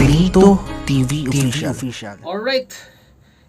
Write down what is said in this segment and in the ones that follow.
Jubilito TV Official. Alright.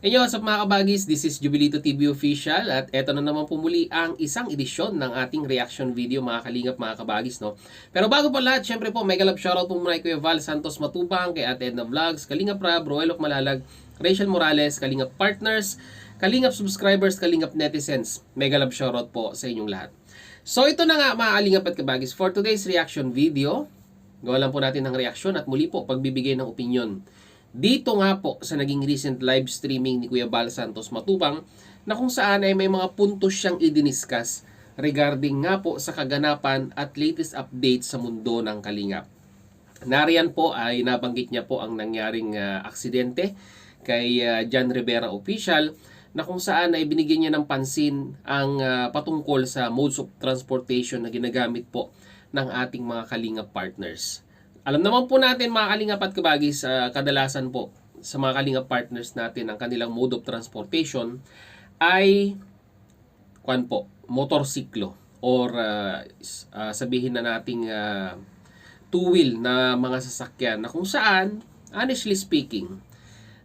Inyo, what's up mga kabagis? This is Jubilito TV Official at eto na naman po muli ang isang edisyon ng ating reaction video mga kalingap mga kabagis, no? Pero bago pa lahat, syempre po, mega love shoutout po muna kay Kuya Val Santos Matubang, kay Ate Edna Vlogs, Kalingap Rab, Roelok Malalag, Rachel Morales, Kalingap Partners, Kalingap Subscribers, Kalingap Netizens. Mega love shoutout po sa inyong lahat. So ito na nga mga kalingap at kabagis for today's reaction video. Gawa lang po natin ng reaksyon at muli po pagbibigay ng opinion. Dito nga po sa naging recent live streaming ni Kuya Val Santos Matubang na kung saan ay may mga puntos siyang idiniscuss regarding nga po sa kaganapan at latest updates sa mundo ng kalingap. Nariyan po ay nabanggit niya po ang nangyaring aksidente kay John Rivera Official na kung saan ay binigyan niya ng pansin ang patungkol sa modes of transportation na ginagamit po ng ating mga kalingap partners. Alam naman po natin mga kalingap at kabagis, kadalasan po sa mga kalingap partners natin ang kanilang mode of transportation ay motorsiklo or sabihin na nating two-wheel na mga sasakyan na kung saan, honestly speaking,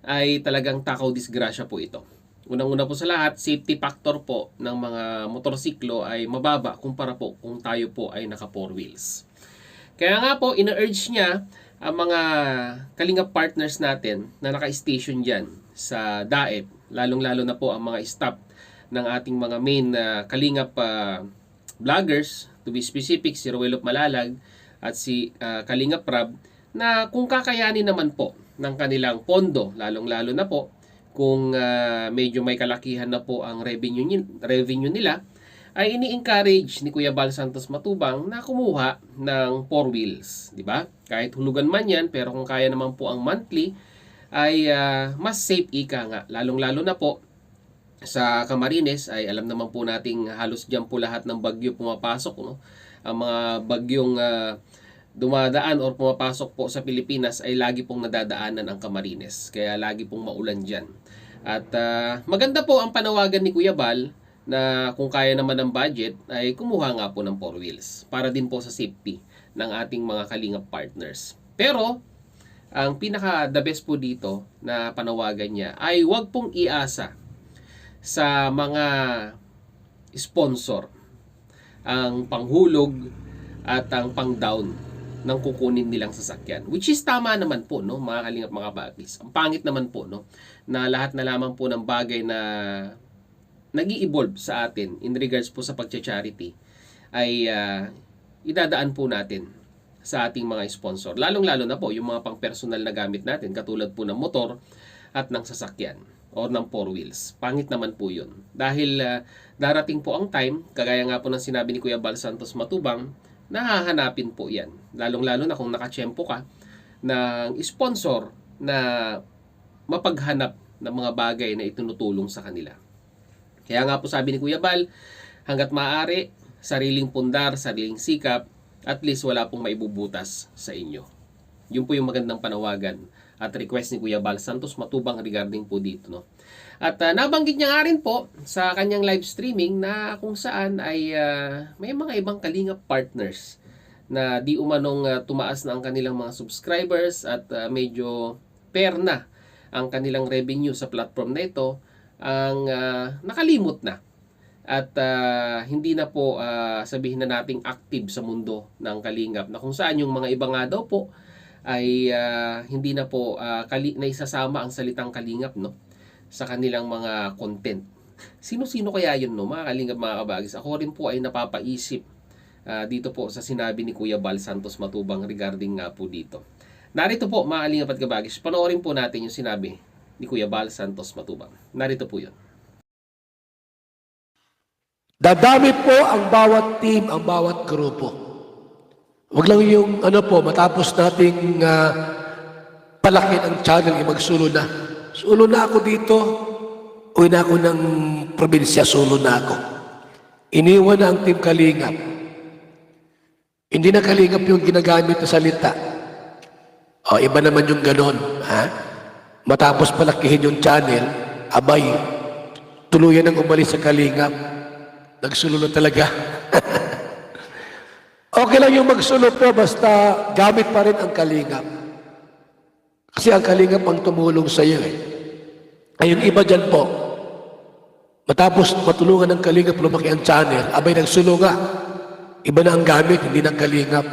ay talagang takaw disgrasya po ito. Unang-una po sa lahat, safety factor po ng mga motorsiklo ay mababa kumpara po kung tayo po ay naka 4 wheels. Kaya nga po, ina-urge niya ang mga kalingap partners natin na naka-station dyan sa DAEP, lalong-lalo na po ang mga stop ng ating mga main kalingap vloggers, to be specific, si Roelok Malalag at si Kalingap Rab, na kung kakayanin naman po ng kanilang pondo, lalong-lalo na po kung medyo may kalakihan na po ang revenue nila, ay ini-encourage ni Kuya Val Santos Matubang na kumuha ng 4 wheels, di ba? Kahit hulugan man yan, pero kung kaya naman po ang monthly, ay mas safe ika nga. Lalong-lalo na po sa Camarines, ay alam naman po nating halos dyan po lahat ng bagyo pumapasok, no? Ang mga bagyong dumadaan or pumapasok po sa Pilipinas ay lagi pong nadadaanan ang Camarines. Kaya lagi pong maulan dyan. At maganda po ang panawagan ni Kuya Val na kung kaya naman ng budget ay kumuha nga po ng 4 wheels para din po sa safety ng ating mga kalingap partners. Pero ang pinaka the best po dito na panawagan niya ay huwag pong iasa sa mga sponsor ang panghulog at ang pang-down ng kukunin nilang sasakyan. Which is tama naman po, no, mga kalingap mga bagis. Ang pangit naman po, no, na lahat na lamang po ng bagay na nag-i-evolve sa atin in regards po sa pagcha-charity ay idadaan po natin sa ating mga sponsor. Lalong-lalo na po yung mga pang-personal na gamit natin katulad po ng motor at ng sasakyan or ng 4 wheels. Pangit naman po yun. Dahil darating po ang time, kagaya nga po ng sinabi ni Kuya Val Santos Matubang, nahahanapin po yan. Lalong-lalo na kung nakatsyempo ka ng sponsor na mapaghanap ng mga bagay na itinutulong sa kanila. Kaya nga po sabi ni Kuya Val, hanggat maaari, sariling pundar, sariling sikap, at least wala pong maibubutas sa inyo. Yun po yung magandang panawagan at request ni Kuya Val Santos Matubang regarding po dito, no? At nabanggit niya nga rin po sa kanyang live streaming na kung saan ay may mga ibang kalingap partners na di umanong tumaas na ang kanilang mga subscribers at medyo pair na ang kanilang revenue sa platform na ito, ang nakalimot na at hindi na po sabihin na nating active sa mundo ng kalingap, na kung saan yung mga iba nga daw po ay hindi na po naisasama ang salitang kalingap, no, sa kanilang mga content. Sino-sino kaya yun, no, mga kalingap mga kabagis? Ako rin po ay napapaisip dito po sa sinabi ni Kuya Val Santos Matubang regarding nga po dito. Narito po mga kalingap at kabagis, panoorin po natin yung sinabi ni Kuya Val Santos Matubang. Narito po yun. Dadami po ang bawat team, ang bawat grupo. Huwag lang yung matapos nating palakin ang channel, magsulo na. Sulo na ako dito, uwi na ako ng probinsya, sulo na ako. Iniwan na ang team Kalingap. Hindi na Kalingap yung ginagamit na salita. O, iba naman yung ganon. Ha? Matapos palakihin yung channel, abay, tuluyan ang umalis sa Kalingap. Nagsulo na talaga. Okay lang yung magsulo po, basta gamit pa rin ang Kalingap. Kasi ang Kalingap ang tumulong sa iyo eh. Ay yung iba dyan po, matapos matulungan ng Kalingap lumaki ang channel, abay nagsulunga. Iba na ang gamit, hindi ng Kalingap.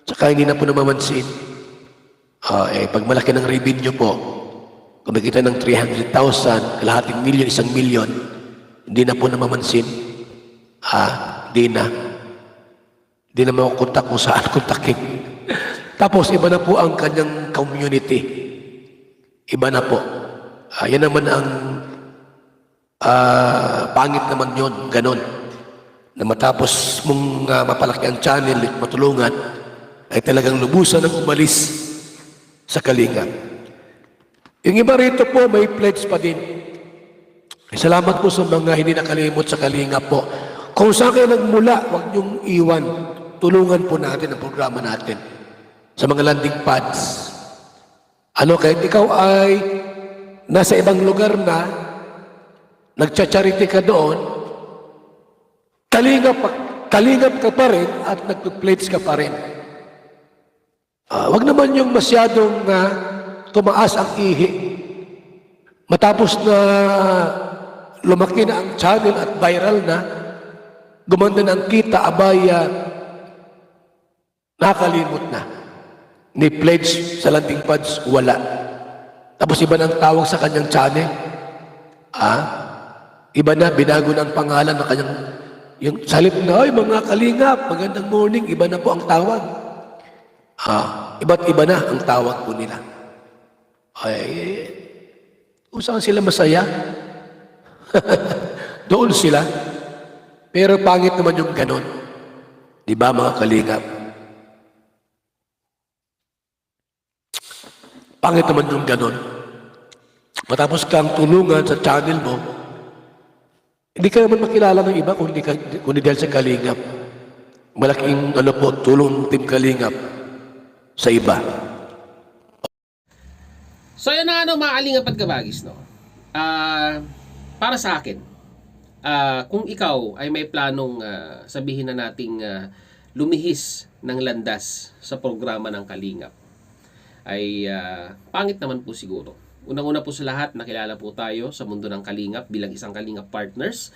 Tsaka hindi na po namamansin. Pag malaki ng revenue po, kumikita ng 300,000, kalahating milyon, 1,000,000, hindi na po namamansin. Hindi na. Hindi na makukontak kung saan kontakin. Tapos iba na po ang kanyang community. Iba na po. Yan naman ang pangit naman yun, ganon. Na matapos mong mapalaki ang channel at matulungan, ay talagang lubusan ng umalis sa Kalingap. Yung iba rito po, may pledge pa din. Salamat po sa mga hindi nakalimot sa Kalingap po. Kung saan kayo nagmula, huwag niyong iwan. Tulungan po natin ang programa natin sa mga landing pads. Kahit ikaw ay nasa ibang lugar na, nagcha-charity ka doon, kalingap ka pa rin at nagpa-pledge ka pa rin. Wag naman yung masyadong tumaas ang ihi. Matapos na lumaki na ang channel at viral na, gumanda na ang kita, abay, nakalimot na. Ni pledge sa landing pads, wala. Tapos iba nang tawag sa kanyang channel. Iba na, binago na ang pangalan ng kanyang, yung salip na, ay mga Kalingap, magandang morning, iba na po ang tawag. Iba't iba na ang tawag po nila. Kung saan sila masaya, doon sila. Pero pangit naman yung ganon. Di ba mga Kalingap? Pangit naman yung ganon. Matapos kang tulungan sa channel mo, hindi ka naman makilala ng iba kung hindi dahil sa Kalingap. Malaking tulong ng Team Kalingap sa iba. So yun na mga Kalingap at Kabagis, no? Para sa akin, kung ikaw ay may planong sabihin na nating lumihis ng landas sa programa ng Kalingap, ay pangit naman po siguro. Unang-una po sa lahat, nakilala po tayo sa mundo ng Kalingap bilang isang Kalingap partners,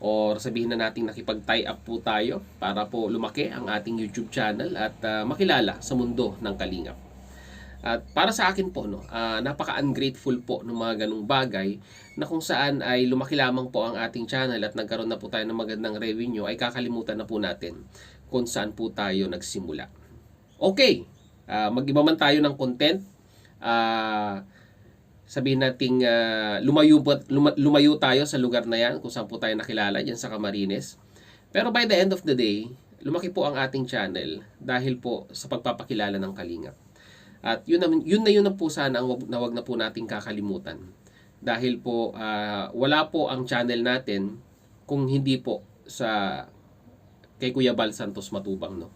or sabihin na natin nakipag-tie up po tayo para po lumaki ang ating YouTube channel at makilala sa mundo ng Kalingap. At para sa akin po, napaka-ungrateful po ng mga ganung bagay na kung saan ay lumaki lamang po ang ating channel at nagkaroon na po tayo ng magandang revenue, ay kakalimutan na po natin kung saan po tayo nagsimula. Okay, mag-iba man tayo ng content, sabihin nating lumayo tayo sa lugar na yan kung saan po tayo nakilala, dyan sa Camarines. Pero by the end of the day, lumaki po ang ating channel dahil po sa pagpapakilala ng Kalingap. At yun na po sana ang wag na po nating kakalimutan. Dahil po wala po ang channel natin kung hindi po kay Kuya Bal Santos Matubang, no.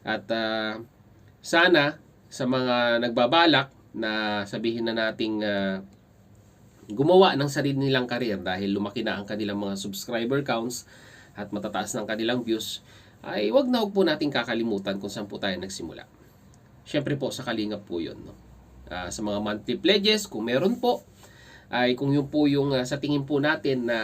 At sana sa mga nagbabalak na sabihin na nating gumawa ng sarili nilang career dahil lumaki na ang kanilang mga subscriber counts at matataas ng kanilang views, ay wag na wag po nating kakalimutan kung saan po tayo nagsimula. Siyempre po sa Kalingap po yun, no? Sa mga monthly pledges, kung meron po, ay kung yun po yung sa tingin po natin na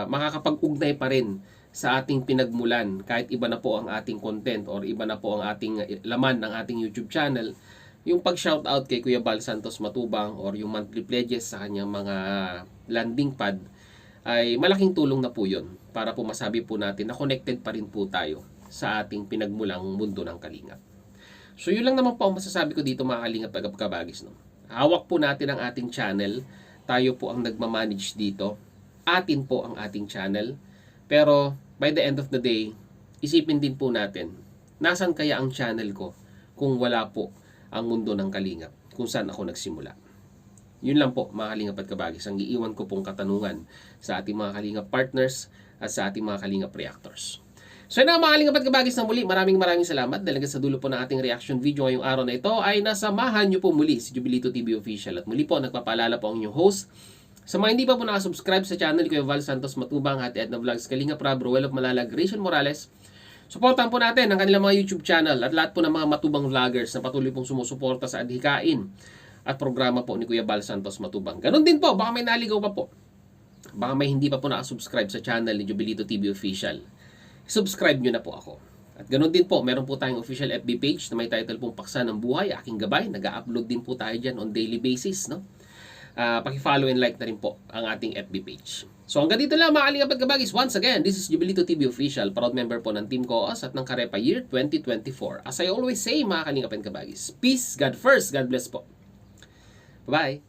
makakapag-ugnay pa rin sa ating pinagmulan, kahit iba na po ang ating content or iba na po ang ating laman ng ating YouTube channel, yung pag-shoutout kay Kuya Bal Santos Matubang or yung monthly pledges sa kanyang mga landing pad, ay malaking tulong na po yun para po masabi po natin na connected pa rin po tayo sa ating pinagmulang mundo ng Kalingap. So yun lang naman po ang masasabi ko dito mga Kalingap at Kabagis, no? Hawak po natin ang ating channel. Tayo po ang nagmamanage dito. Atin po ang ating channel. Pero by the end of the day, isipin din po natin, nasan kaya ang channel ko kung wala po ang mundo ng Kalingap, kung saan ako nagsimula. Yun lang po mga Kalingap at Kabagis, ang iiwan ko pong katanungan sa ating mga Kalingap partners at sa ating mga Kalingap reactors. So yun na mga Kalingap at Kabagis na muli, maraming salamat dahil sa dulo po ng ating reaction video ngayong araw na ito ay nasamahan nyo po muli si Jubilito TV Official. At muli po nagpapaalala po ang inyong host. Sa mga hindi pa po nakasubscribe sa channel ko, Val Santos Matubang, Hati Edna Vlogs, Kalingap Rob, Ruel of Malalag, Grayson Morales, Suportahan po natin ang kanilang mga YouTube channel at lahat po ng mga matubang vloggers na patuloy pong sumusuporta sa adhikain at programa po ni Kuya Bal Santos Matubang. Ganon din po, baka may naligaw pa po. Baka may hindi pa po nakasubscribe sa channel ni Jobilito TV Official. Subscribe nyo na po ako. At ganoon din po, meron po tayong official FB page na may title pong Paksa ng Buhay, Aking Gabay. Nag-upload din po tayo dyan on daily basis. No? Paki-follow and like na rin po ang ating FB page. So hanggang dito lang mga Kalingap at Kabagis. Once again, this is Jobilito TV Official, proud member po ng Team Coas at ng Karepa Year 2024. As I always say mga Kalingap and Kabagis, peace, God first, God bless po. Bye-bye!